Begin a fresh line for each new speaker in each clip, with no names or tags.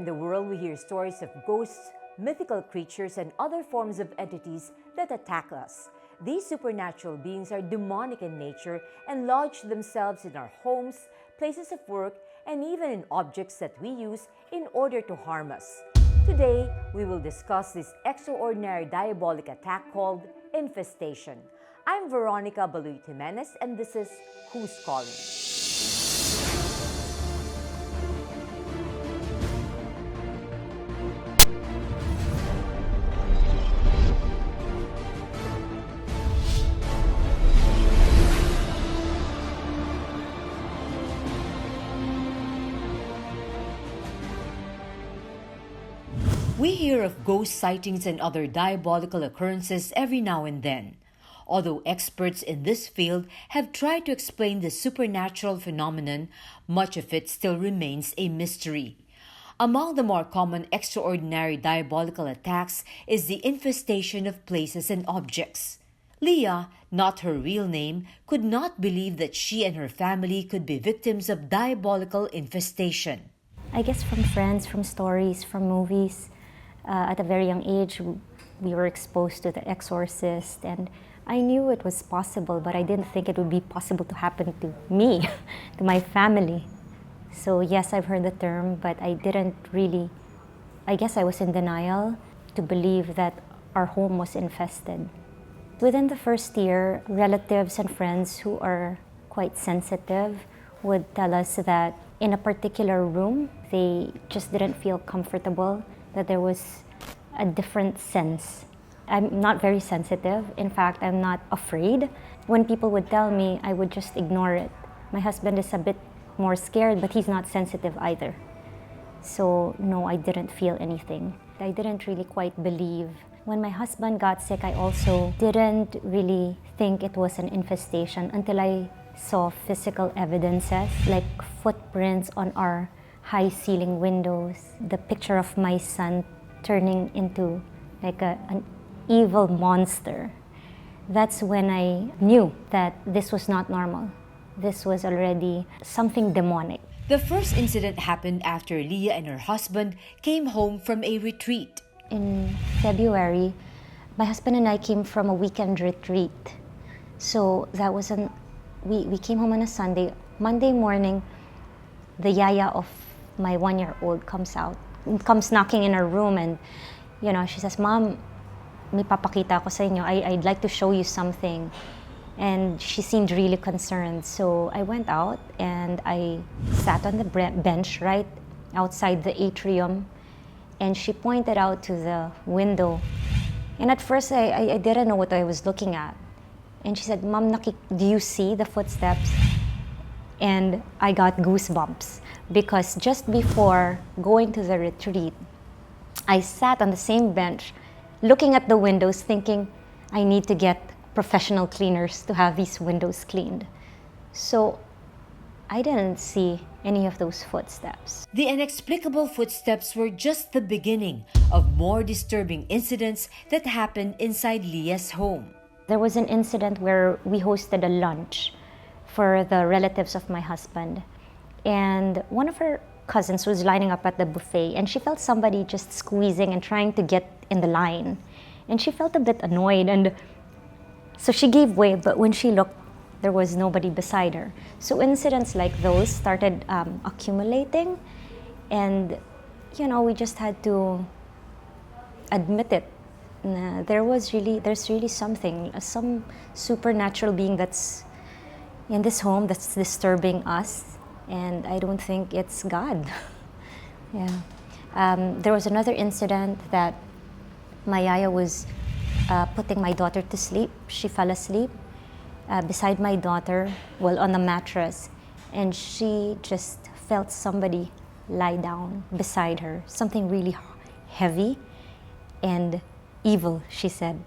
in the world, we hear stories of ghosts, mythical creatures, and other forms of entities that attack us. These supernatural beings are demonic in nature and lodge themselves in our homes, places of work, and even in objects that we use in order to harm us. Today, we will discuss this extraordinary diabolic attack called infestation. I'm Veronica Baloy Jimenez, and this is Who's Calling? We hear of ghost sightings and other diabolical occurrences every now and then. Although experts in this field have tried to explain the supernatural phenomenon, much of it still remains a mystery. Among the more common extraordinary diabolical attacks is the infestation of places and objects. Leah, not her real name, could not believe that she and her family could be victims of diabolical infestation.
I guess from friends, from stories, from movies. At a very young age, we were exposed to The Exorcist, and I knew it was possible, but I didn't think it would be possible to happen to me, to my family. So yes, I've heard the term, but I didn't really, I guess I was in denial to believe that our home was infested. Within the first year, relatives and friends who are quite sensitive would tell us that in a particular room, they just didn't feel comfortable, that there was a different sense. I'm not very sensitive. In fact, I'm not afraid. When people would tell me, I would just ignore it. My husband is a bit more scared, but he's not sensitive either. So no, I didn't feel anything. I didn't really quite believe. When my husband got sick, I also didn't really think it was an infestation until I saw physical evidences like footprints on our high ceiling windows, the picture of my son turning into like an evil monster. That's when I knew that this was not normal. This was already something demonic.
The first incident happened after Leah and her husband came home from a retreat.
In February, my husband and I came from a weekend retreat. So that was we came home on a Sunday. Monday morning, the yaya of my 1-year-old comes knocking in our room, and she says, "Mom, may papakita ako sa inyo. I'd like to show you something." And she seemed really concerned. So I went out and I sat on the bench right outside the atrium, and she pointed out to the window. And at first I didn't know what I was looking at. And she said, "Mom, do you see the footsteps?" And I got goosebumps because just before going to the retreat, I sat on the same bench looking at the windows thinking, I need to get professional cleaners to have these windows cleaned. So I didn't see any of those footsteps.
The inexplicable footsteps were just the beginning of more disturbing incidents that happened inside Leah's home.
There was an incident where we hosted a lunch for the relatives of my husband. And one of her cousins was lining up at the buffet, and she felt somebody just squeezing and trying to get in the line. And she felt a bit annoyed, and so she gave way, but when she looked, there was nobody beside her. So incidents like those started accumulating, and we just had to admit it. There's really something, some supernatural being that's in this home that's disturbing us, and I don't think it's God. Yeah. There was another incident that my yaya was putting my daughter to sleep. She fell asleep beside my daughter, on the mattress, and she just felt somebody lie down beside her, something really heavy and evil, she said.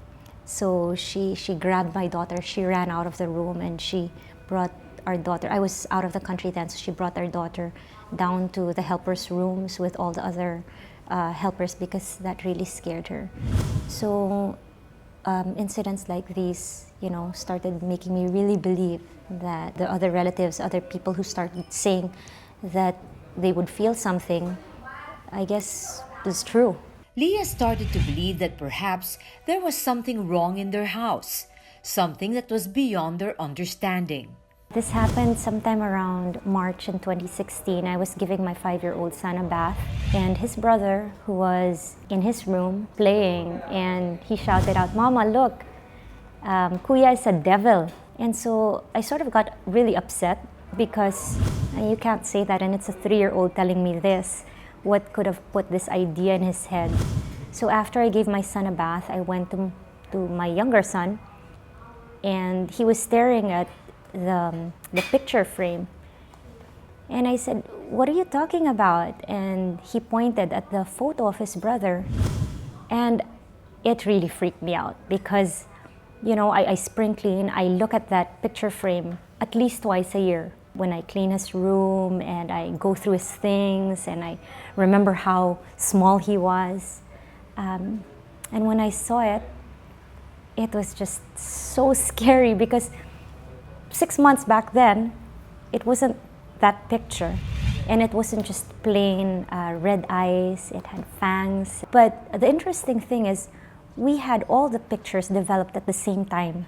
So she grabbed my daughter, she ran out of the room, and she brought our daughter. I was out of the country then, so she brought our daughter down to the helpers' rooms with all the other helpers because that really scared her. So incidents like these, started making me really believe that the other relatives, other people who started saying that they would feel something I guess it's true.
Leah started to believe that perhaps there was something wrong in their house, something that was beyond their understanding.
This happened sometime around March in 2016. I was giving my 5-year-old son a bath, and his brother, who was in his room playing, and he shouted out, "Mama, look, Kuya is a devil." And so I sort of got really upset because you can't say that, and it's a 3-year-old telling me this. What could have put this idea in his head? So after I gave my son a bath, I went to my younger son, and he was staring at the picture frame. And I said, "What are you talking about?" And he pointed at the photo of his brother. And it really freaked me out because, I spring clean. I look at that picture frame at least twice a year when I clean his room and I go through his things and I remember how small he was. And when I saw it, it was just so scary because 6 months back then, it wasn't that picture. And it wasn't just plain red eyes, it had fangs. But the interesting thing is, we had all the pictures developed at the same time,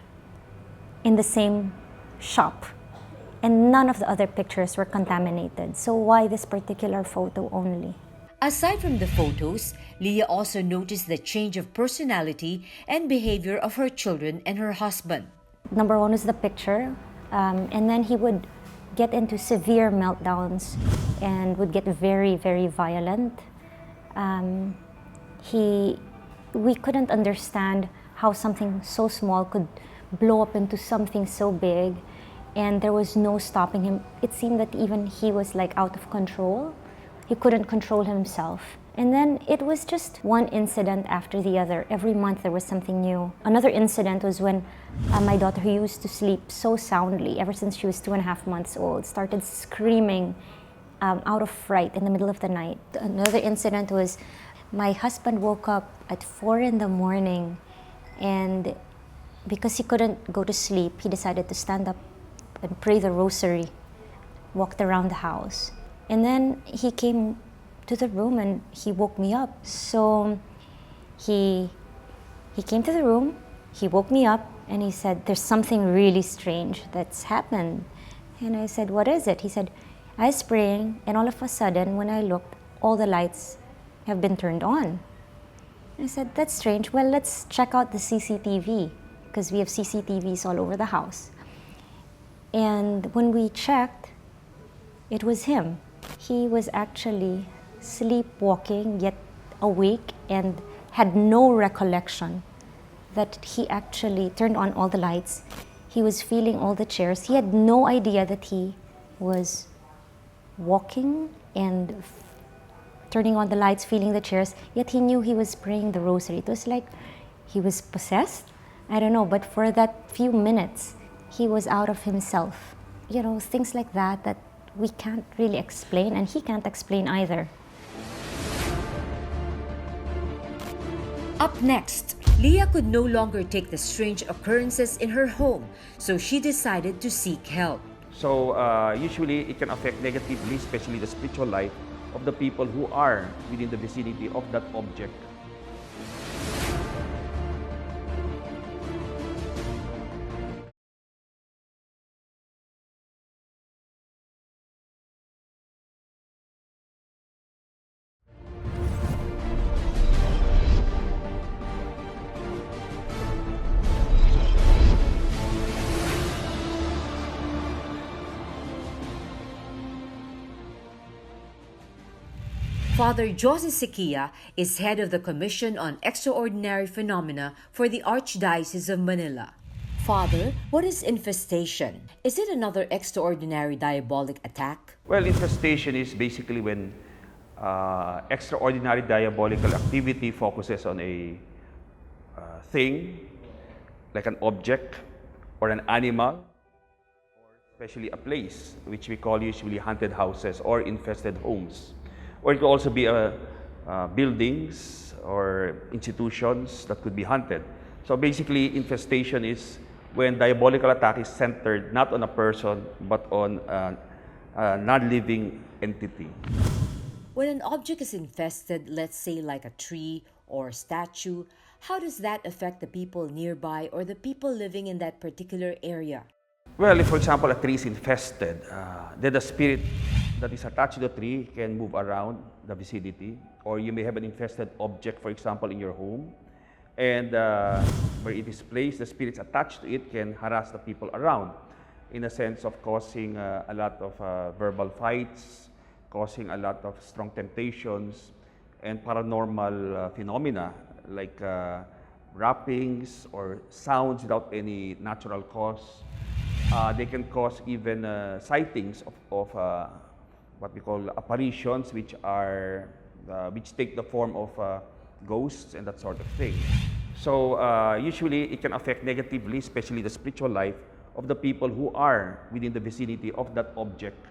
in the same shop. And none of the other pictures were contaminated. So why this particular photo only?
Aside from the photos, Leah also noticed the change of personality and behavior of her children and her husband.
Number one was the picture, and then he would get into severe meltdowns and would get very, very violent. We couldn't understand how something so small could blow up into something so big, and there was no stopping him. It seemed that even he was like out of control. He couldn't control himself. And then it was just one incident after the other. Every month there was something new. Another incident was when my daughter, who used to sleep so soundly ever since she was 2.5 months old, started screaming out of fright in the middle of the night. Another incident was my husband woke up at 4 in the morning, and because he couldn't go to sleep, he decided to stand up and pray the rosary, walked around the house. And then he came to the room and he woke me up. So he came to the room, he woke me up, and he said, "There's something really strange that's happened." And I said, "What is it?" He said, "I was praying, and all of a sudden, when I looked, all the lights have been turned on." I said, "That's strange. Well, let's check out the CCTV," because we have CCTVs all over the house. And when we checked, it was him. He was actually sleepwalking, yet awake, and had no recollection that he actually turned on all the lights. He was feeling all the chairs. He had no idea that he was walking and turning on the lights, feeling the chairs, yet he knew he was praying the rosary. It was like he was possessed. I don't know, but for that few minutes, he was out of himself. Things like that we can't really explain, and he can't explain either.
Up next, Leah could no longer take the strange occurrences in her home, so she decided to seek help.
So usually it can affect negatively, especially the spiritual life of the people who are within the vicinity of that object.
Father Jose Syquia is head of the Commission on Extraordinary Phenomena for the Archdiocese of Manila. Father, what is infestation? Is it another extraordinary diabolic attack?
Well, infestation is basically when extraordinary diabolical activity focuses on a thing, like an object or an animal, or especially a place, which we call usually haunted houses or infested homes. Or it could also be buildings or institutions that could be haunted. So basically, infestation is when diabolical attack is centered not on a person but on a non-living entity.
When an object is infested, let's say like a tree or statue, how does that affect the people nearby or the people living in that particular area?
Well, if for example a tree is infested, then the spirit that is attached to the tree can move around the vicinity, or you may have an infested object, for example, in your home, and where it is placed, the spirits attached to it can harass the people around, in a sense of causing a lot of verbal fights, causing a lot of strong temptations, and paranormal phenomena like rappings or sounds without any natural cause. They can cause even sightings of what we call apparitions, which are which take the form of ghosts and that sort of thing. So usually it can affect negatively, especially the spiritual life of the people who are within the vicinity of that object,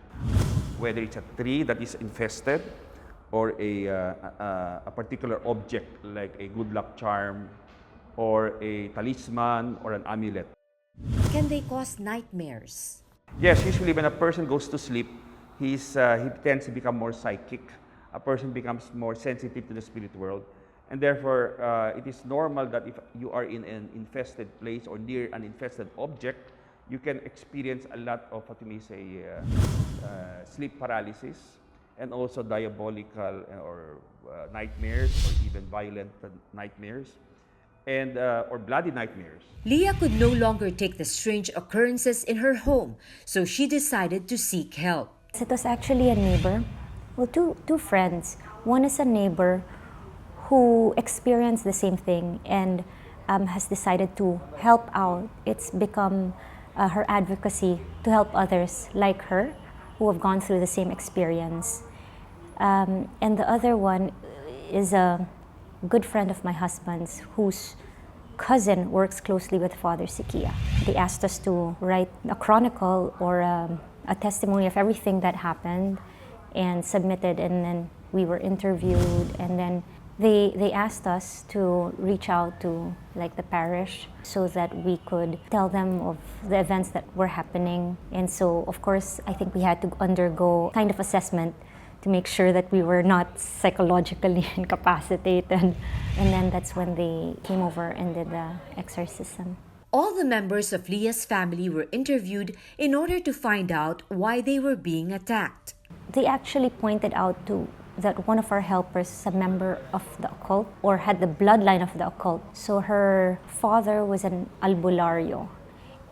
whether it's a tree that is infested or a particular object like a good luck charm or a talisman or an amulet.
Can they cause nightmares?
Yes, usually when a person goes to sleep, he tends to become more psychic. A person becomes more sensitive to the spirit world. And therefore, it is normal that if you are in an infested place or near an infested object, you can experience a lot of what you may say sleep paralysis and also diabolical or nightmares or even violent nightmares and or bloody nightmares.
Leah could no longer take the strange occurrences in her home, so she decided to seek help.
It was actually a neighbor, well, two friends. One is a neighbor who experienced the same thing and has decided to help out. It's become her advocacy to help others like her who have gone through the same experience. And the other one is a good friend of my husband's whose cousin works closely with Father Syquia. They asked us to write a chronicle or a testimony of everything that happened and submitted, and then we were interviewed, and then they asked us to reach out to like the parish so that we could tell them of the events that were happening. And so of course I think we had to undergo kind of assessment to make sure that we were not psychologically incapacitated. And then that's when they came over and did the exorcism.
All the members of Leah's family were interviewed in order to find out why they were being attacked.
They actually pointed out that one of our helpers is a member of the occult or had the bloodline of the occult. So her father was an albulario.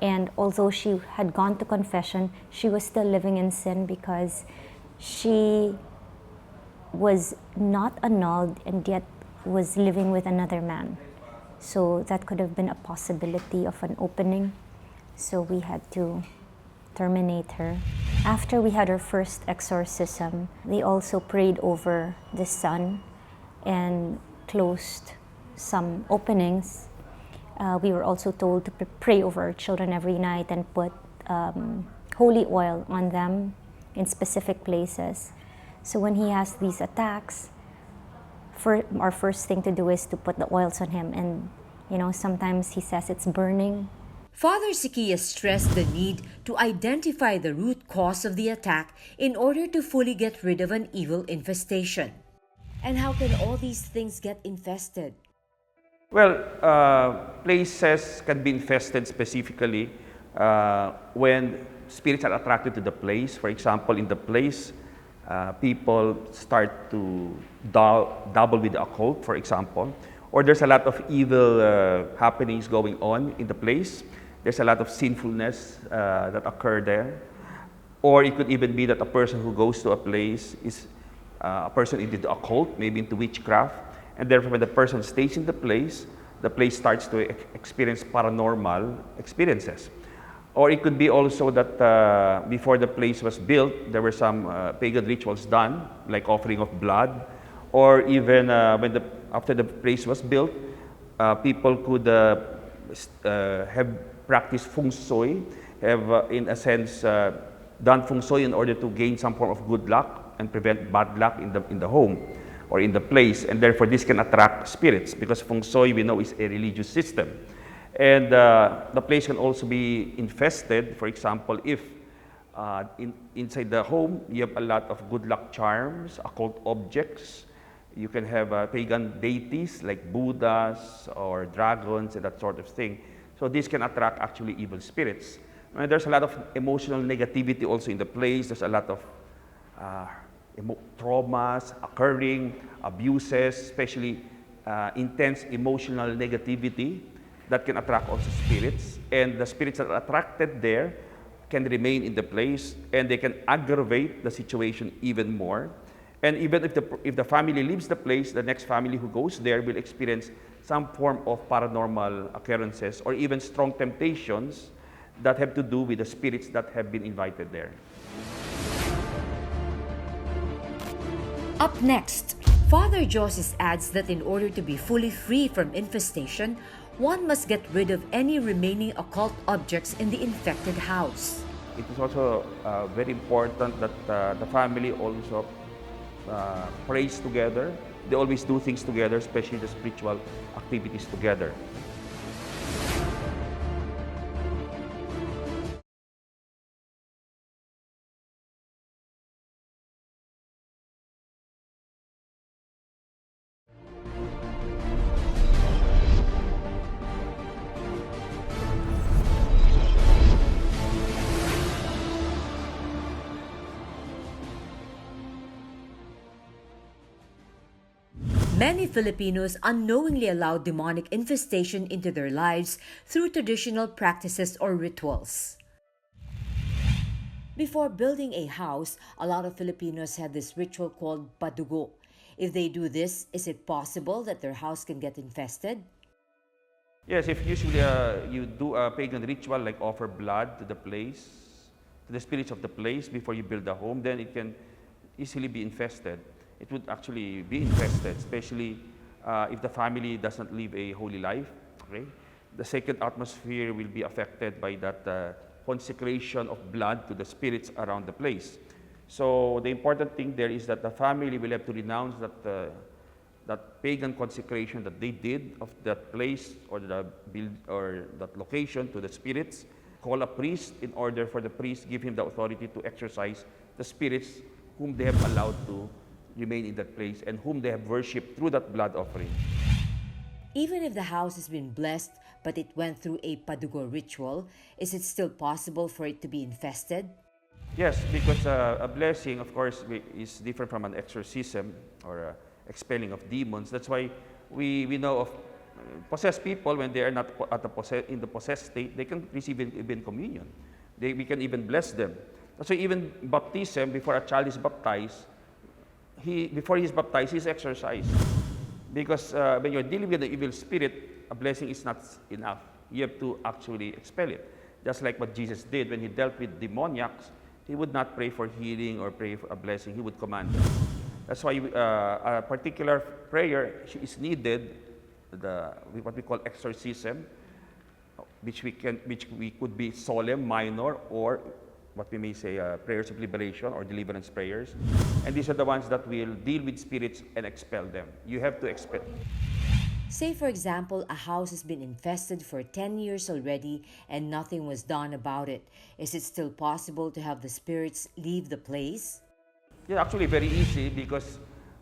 And although she had gone to confession, she was still living in sin because she was not annulled and yet was living with another man. So that could have been a possibility of an opening. So we had to terminate her. After we had our first exorcism, they also prayed over the son and closed some openings. We were also told to pray over our children every night and put holy oil on them in specific places. So when he has these attacks, our first thing to do is to put the oils on him, and sometimes he says it's burning.
Father Syquia stressed the need to identify the root cause of the attack in order to fully get rid of an evil infestation. And how can all these things get infested?
Well, places can be infested specifically when spirits are attracted to the place. For example, in the place, people start to dabble with the occult, for example, or there's a lot of evil happenings going on in the place. There's a lot of sinfulness that occur there. Or it could even be that a person who goes to a place is a person into the occult, maybe into witchcraft, and therefore when the person stays in the place starts to experience paranormal experiences. Or it could be also that before the place was built, there were some pagan rituals done, like offering of blood, or even after the place was built, people could have practiced feng shui, have in a sense done feng shui in order to gain some form of good luck and prevent bad luck in the home or in the place, and therefore this can attract spirits because feng shui, we know, is a religious system. And the place can also be infested, for example, if Inside the home, you have a lot of good luck charms, occult objects. You can have pagan deities like Buddhas or dragons and that sort of thing. So this can attract actually evil spirits. And there's a lot of emotional negativity also in the place. There's a lot of traumas occurring, abuses, especially intense emotional negativity that can attract also spirits. And the spirits that are attracted there can remain in the place, and they can aggravate the situation even more. And even if the family leaves the place, the next family who goes there will experience some form of paranormal occurrences or even strong temptations that have to do with the spirits that have been invited there.
Up next, Father Joses adds that in order to be fully free from infestation, one must get rid of any remaining occult objects in the infected house.
It is also very important that the family also prays together. They always do things together, especially the spiritual activities together.
Many Filipinos unknowingly allow demonic infestation into their lives through traditional practices or rituals. Before building a house, a lot of Filipinos have this ritual called padugo. If they do this, is it possible that their house can get infested?
Yes, if usually you do a pagan ritual like offer blood to the place, to the spirits of the place before you build a home, then it can easily be infested. It would actually be infested, especially if the family doesn't live a holy life. Okay? The sacred atmosphere will be affected by that consecration of blood to the spirits around the place. So the important thing there is that the family will have to renounce that pagan consecration that they did of that place or that location to the spirits. Call a priest in order for the priest give him the authority to exorcise the spirits whom they have allowed to remain in that place and whom they have worshipped through that blood offering.
Even if the house has been blessed but it went through a padugo ritual, is it still possible for it to be infested?
Yes, because a blessing, of course, is different from an exorcism or expelling of demons. That's why we know of possessed people when they are not in the possessed state, they can receive even communion. We can even bless them. That's why even baptism, before a child is baptized, before he is baptized, he is exorcised. Because when you're dealing with the evil spirit, a blessing is not enough. You have to actually expel it. Just like what Jesus did when he dealt with demoniacs, he would not pray for healing or pray for a blessing. He would command them. That's why a particular prayer is needed, what we call exorcism, which we could be solemn, minor, or what we may say prayers of liberation or deliverance prayers. And these are the ones that will deal with spirits and expel them. You have to expel.
Say, for example, a house has been infested for 10 years already and nothing was done about it. Is it still possible to have the spirits leave the place?
Yeah, actually very easy because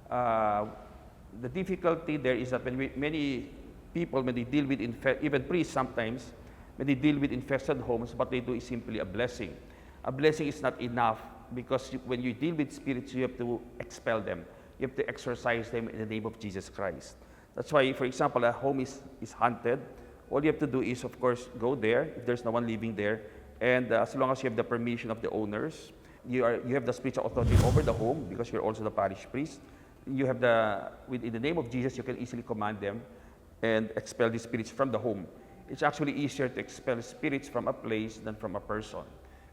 the difficulty there is that many people, when they deal with even priests sometimes, when they deal with infested homes, what they do is simply a blessing. A blessing is not enough because when you deal with spirits, you have to expel them. You have to exorcise them in the name of Jesus Christ. That's why, for example, a home is haunted. All you have to do is, of course, go there if there's no one living there. And as long as you have the permission of the owners, you have the spiritual authority over the home because you're also the parish priest. You have in the name of Jesus, you can easily command them and expel the spirits from the home. It's actually easier to expel spirits from a place than from a person,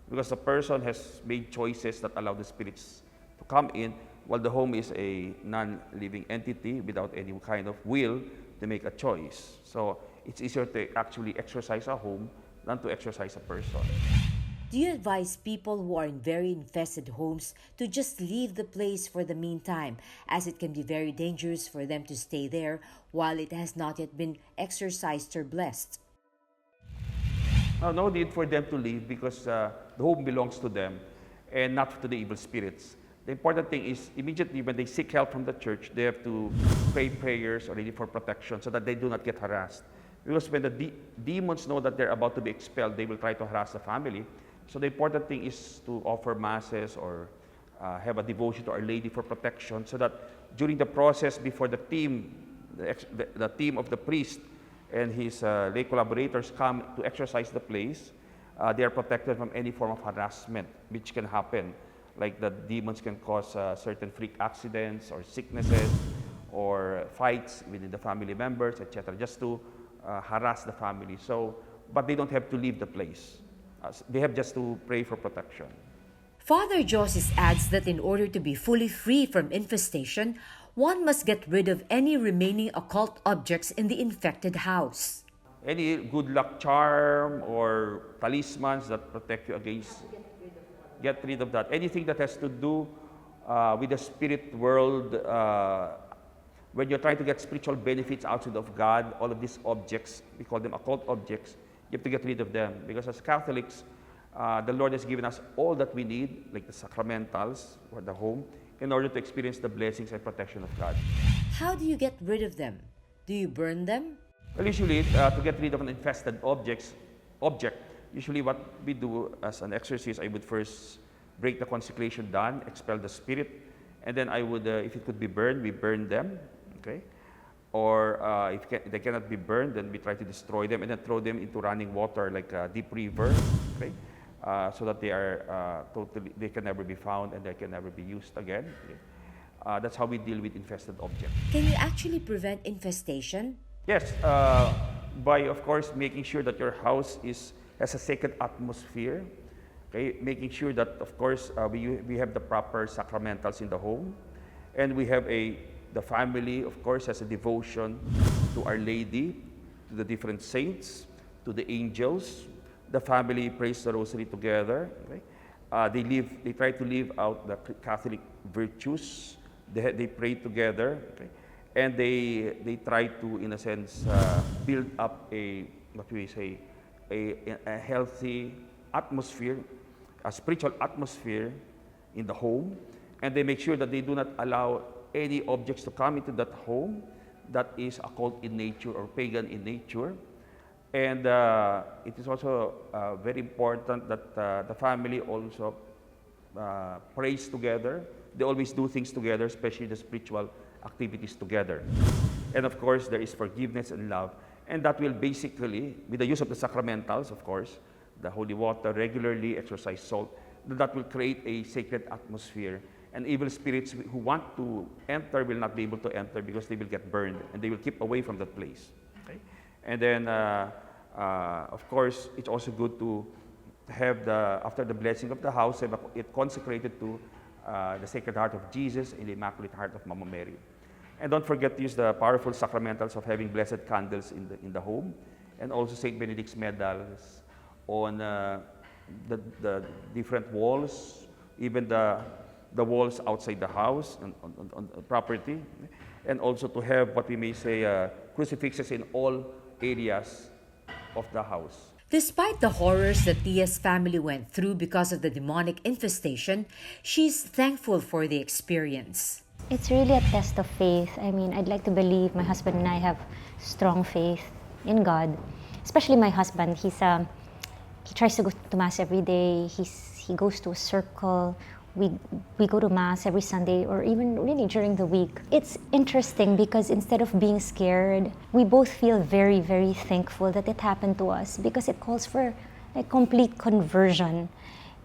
because the person has made choices that allow the spirits to come in, while the home is a non-living entity without any kind of will to make a choice. So it's easier to actually exorcise a home than to exorcise a person.
Do you advise people who are in very infested homes to just leave the place for the meantime, as it can be very dangerous for them to stay there while it has not yet been exorcised or blessed?
No need for them to leave because the home belongs to them. and not to the evil spirits. The important thing is immediately when they seek help from the church, they have to pray prayers already for protection so that they do not get harassed. Because when the demons know that they're about to be expelled, they will try to harass the family. So the important thing is to offer masses or have a devotion to Our Lady for protection so that during the process before the team, the team of the priest and his lay collaborators come to exorcise the place, they are protected from any form of harassment which can happen. Like the demons can cause certain freak accidents or sicknesses or fights within the family members, etc., just to harass the family. So, but they don't have to leave the place. They have just to pray for protection.
Father Joses adds that in order to be fully free from infestation, one must get rid of any remaining occult objects in the infected house.
Any good luck charm or talismans that protect you against, get rid of that. Anything that has to do with the spirit world, when you're trying to get spiritual benefits outside of God, all of these objects, we call them occult objects, you have to get rid of them. Because as Catholics, the Lord has given us all that we need, like the sacramentals or the home, in order to experience the blessings and protection of God.
How do you get rid of them? Do you burn them?
Well, usually, to get rid of an infested object, usually what we do as an exorcist, I would first break the consecration down, expel the spirit, and then I would, if it could be burned, we burn them, okay? Or if they cannot be burned, then we try to destroy them and then throw them into running water like a deep river, okay? So that they are they can never be found and they can never be used again. Okay? That's how we deal with infested objects.
Can you actually prevent infestation?
Yes, by of course making sure that your house has a sacred atmosphere. Okay, making sure that of course we have the proper sacramentals in the home, and we have the family of course has a devotion to Our Lady, to the different saints, to the angels. The family prays the rosary together. Okay? They try to live out the Catholic virtues. They pray together. Okay? And they try to, in a sense, build up a healthy atmosphere, a spiritual atmosphere in the home, and they make sure that they do not allow any objects to come into that home that is occult in nature or pagan in nature. And it is also very important that the family also prays together. They always do things together, especially the spiritual activities together. And of course, there is forgiveness and love. And that will basically, with the use of the sacramentals, of course, the holy water, regularly exorcise salt, that will create a sacred atmosphere. And evil spirits who want to enter will not be able to enter because they will get burned and they will keep away from that place. Okay? And then, of course, it's also good to have after the blessing of the house, have it consecrated to the Sacred Heart of Jesus and the Immaculate Heart of Mama Mary. And don't forget to use the powerful sacramentals of having blessed candles in the home, and also Saint Benedict's medals on the different walls, even the walls outside the house on property, and also to have what we may say crucifixes in all areas of the house.
Despite the horrors that Tia's family went through because of the demonic infestation, she's thankful for the experience.
It's really a test of faith. I mean, I'd like to believe my husband and I have strong faith in God. Especially my husband. He tries to go to Mass every day. He goes to a circle. We go to Mass every Sunday or even really during the week. It's interesting because instead of being scared, we both feel very, very thankful that it happened to us because it calls for a complete conversion.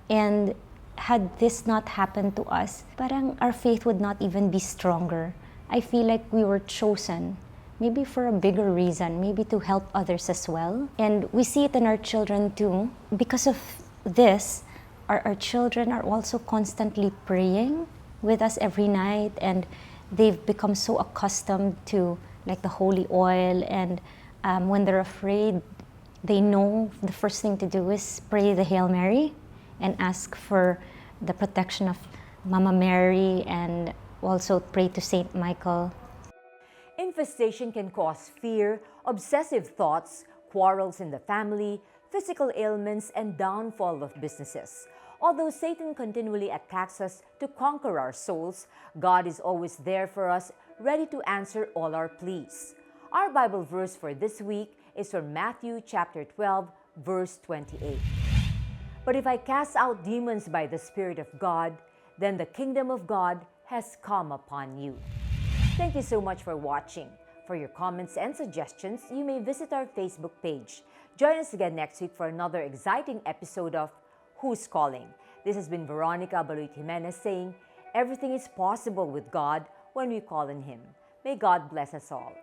And had this not happened to us, parang our faith would not even be stronger. I feel like we were chosen, maybe for a bigger reason, maybe to help others as well. And we see it in our children too. Because of this, our children are also constantly praying with us every night, and they've become so accustomed to like the holy oil, and when they're afraid, they know the first thing to do is pray the Hail Mary and ask for the protection of Mama Mary, and also pray to Saint Michael.
Infestation can cause fear, obsessive thoughts, quarrels in the family, physical ailments, and downfall of businesses. Although Satan continually attacks us to conquer our souls, God is always there for us, ready to answer all our pleas. Our Bible verse for this week is from Matthew chapter 12, verse 28. But if I cast out demons by the Spirit of God, then the kingdom of God has come upon you. Thank you so much for watching. For your comments and suggestions, you may visit our Facebook page. Join us again next week for another exciting episode of Who's Calling? This has been Veronica Baluit Jimenez saying, everything is possible with God when we call on Him. May God bless us all.